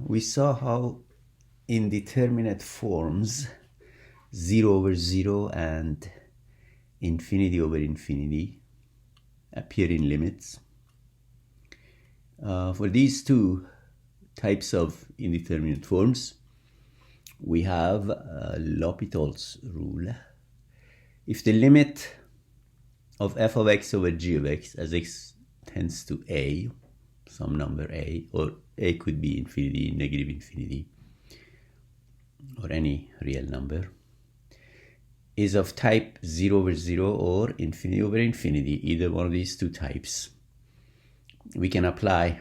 We saw how indeterminate forms 0 over 0 and infinity over infinity appear in limits. For these two types of indeterminate forms, we have L'Hopital's rule. If the limit of f of x over g of x as x tends to a, some number a, or a could be infinity, negative infinity, or any real number, is of type 0 over 0 or infinity over infinity, either one of these two types, we can apply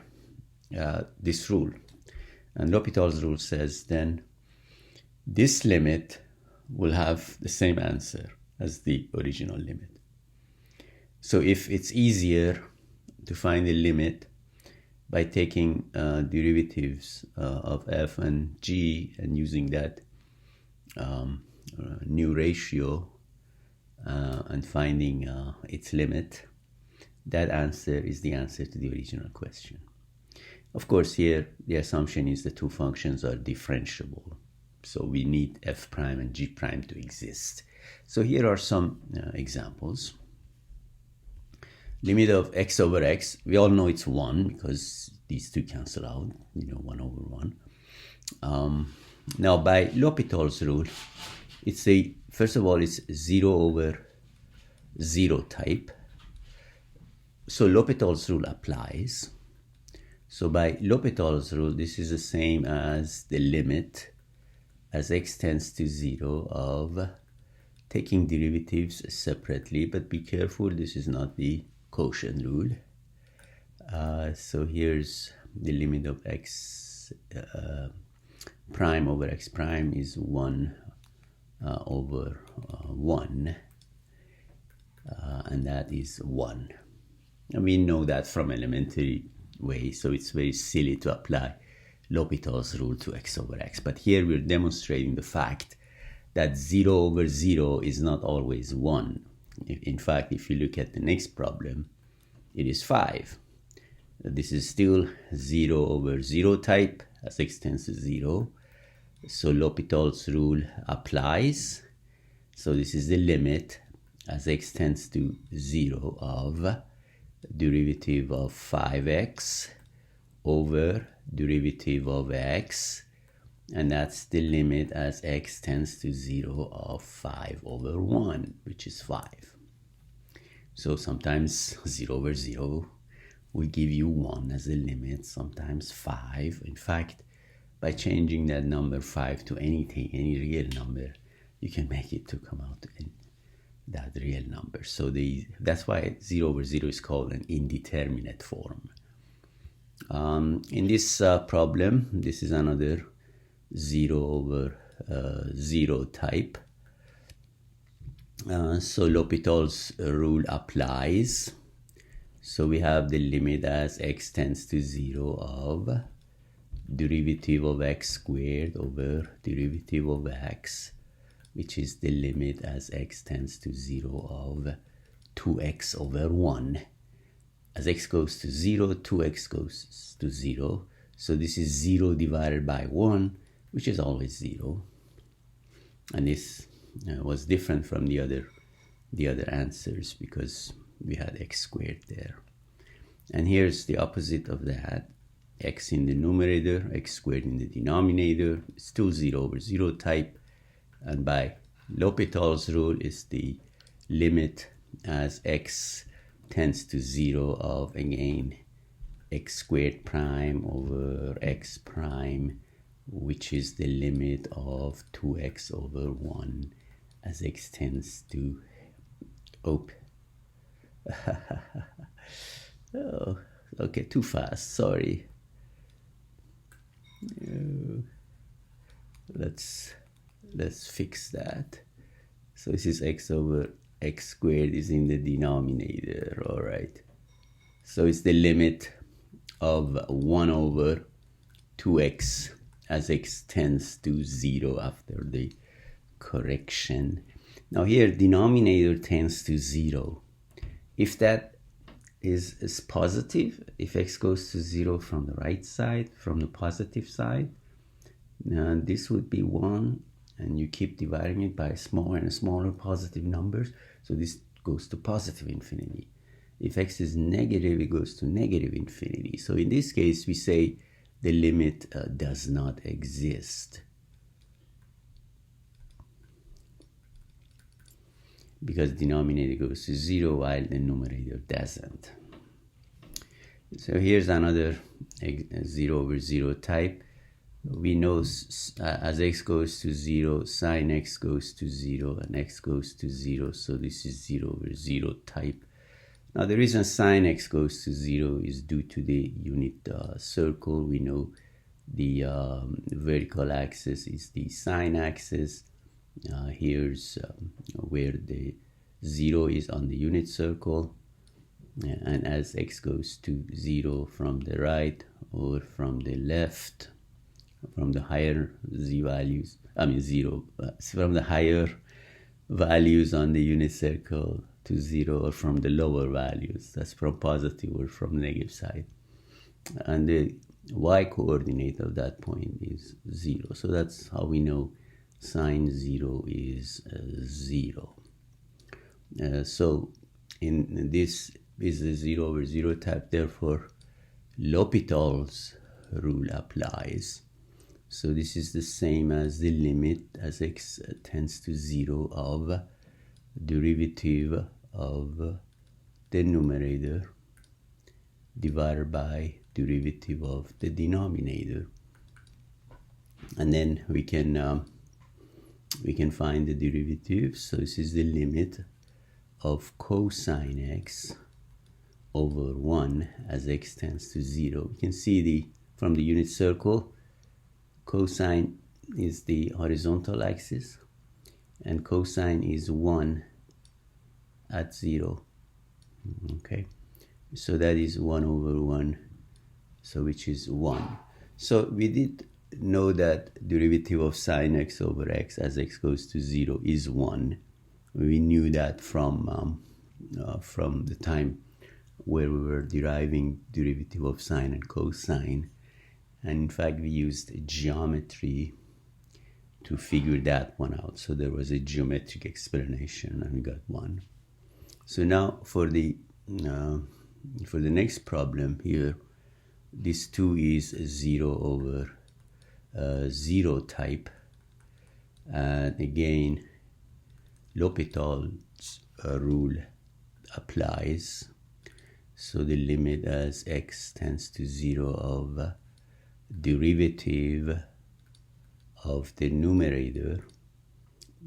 this rule. And L'Hopital's rule says then this limit will have the same answer as the original limit. So if it's easier to find the limit by taking derivatives of f and g and using that new ratio and finding its limit, that answer is the answer to the original question. Of course, here the assumption is the two functions are differentiable, so we need f prime and g prime to exist. So here are some examples. Limit of x over x, we all know it's 1 because these two cancel out, 1 over 1. Now by L'Hopital's rule, it's first of all, it's 0 over 0 type. So L'Hopital's rule applies. So by L'Hopital's rule, this is the same as the limit as x tends to 0 of taking derivatives separately, but be careful, this is not the quotient rule. So here's the limit of x prime over x prime is 1 over 1, and that is 1. And we know that from elementary way, so it's very silly to apply L'Hopital's rule to x over x. But here we're demonstrating the fact that 0 over 0 is not always 1. In fact, if you look at the next problem, it is 5. This is still 0 over 0 type as x tends to 0. So L'Hopital's rule applies. So this is the limit as x tends to 0 of derivative of 5x over derivative of x, and that's the limit as x tends to 0 of 5 over 1, which is 5. So sometimes 0 over 0 will give you 1 as a limit, sometimes 5. In fact, by changing that number 5 to anything, any real number, you can make it to come out in that real number. So that's why 0 over 0 is called an indeterminate form. In this problem, this is another 0 over 0 type. So L'Hopital's rule applies. So we have the limit as x tends to 0 of derivative of x squared over derivative of x, which is the limit as x tends to 0 of 2x over 1. As x goes to 0, 2x goes to 0. So this is 0 divided by 1, which is always 0. And this was different from the other answers because we had x squared there. And here's the opposite of that. X in the numerator, x squared in the denominator, still 0 over 0 type. And by L'Hopital's rule is the limit as x tends to 0 of, again, x squared prime over x prime, which is the limit of 2x over 1 as x tends to, oh, okay, too fast, sorry. Let's fix that. So this is x over x squared is in the denominator, all right. So it's the limit of 1 over 2x as x tends to 0 after the correction. Now here denominator tends to 0. If that is positive, if x goes to 0 from the right side, from the positive side, this would be 1, and you keep dividing it by smaller and smaller positive numbers, so this goes to positive infinity. If x is negative, it goes to negative infinity. So in this case, we say the limit does not exist, because denominator goes to 0 while the numerator doesn't. So here's another 0 over 0 type. We know as x goes to 0, sine x goes to 0, and x goes to 0, so this is 0 over 0 type. Now the reason sine x goes to 0 is due to the unit circle. We know the vertical axis is the sine axis. Here's where the 0 is on the unit circle, and as x goes to 0 from the right or from the left, from the higher z values, from the higher values on the unit circle to 0, or from the lower values, that's from positive or from negative side, and the y coordinate of that point is 0. So that's how we know sine 0 is 0. So in this is a 0 over 0 type, therefore L'Hopital's rule applies. So this is the same as the limit as x tends to 0 of derivative of the numerator divided by derivative of the denominator, and then we can find the derivative. So this is the limit of cosine x over 1 as x tends to 0. We can see from the unit circle, cosine is the horizontal axis, and cosine is 1 at 0. Okay, so that is 1 over 1, so which is 1. So we did know that derivative of sine x over x as x goes to 0 is 1. We knew that from the time where we were deriving derivative of sine and cosine, and in fact we used geometry to figure that one out. So there was a geometric explanation, and we got 1. So now for the next problem here, this 2 is 0 over 0 type, and again L'Hopital's rule applies. So the limit as x tends to 0 of derivative of the numerator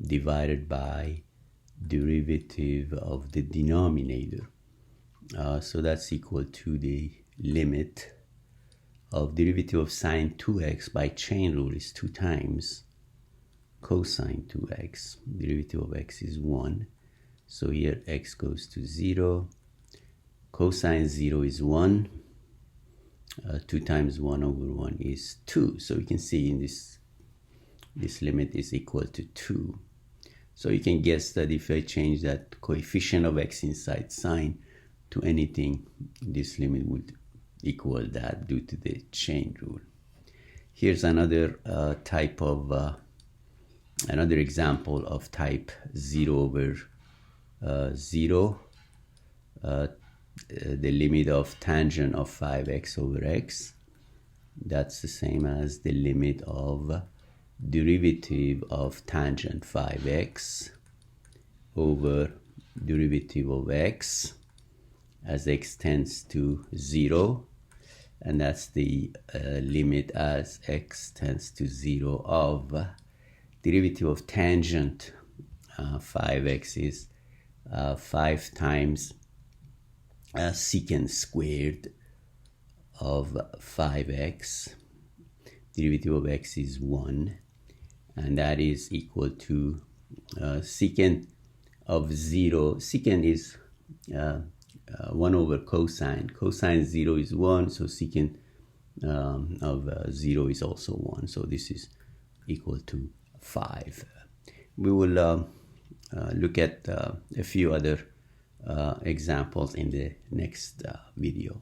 divided by derivative of the denominator. So that's equal to the limit of derivative of sine 2x by chain rule is 2 times cosine 2x. Derivative of x is 1. So here x goes to 0. Cosine 0 is 1. 2 times 1 over 1 is 2. So you can see in this limit is equal to 2. So you can guess that if I change that coefficient of x inside sine to anything, this limit would equal that due to the chain rule. Here's another type of another example of type 0 over 0. The limit of tangent of 5x over x, that's the same as the limit of derivative of tangent 5x over derivative of x as x tends to 0, and that's the limit as x tends to 0 of derivative of tangent 5x is 5 times secant squared of 5x. Derivative of x is 1, and that is equal to secant of 0. Secant is 1 over cosine. Cosine 0 is 1, so secant of 0 is also 1. So this is equal to 5. We will look at a few other examples in the next video.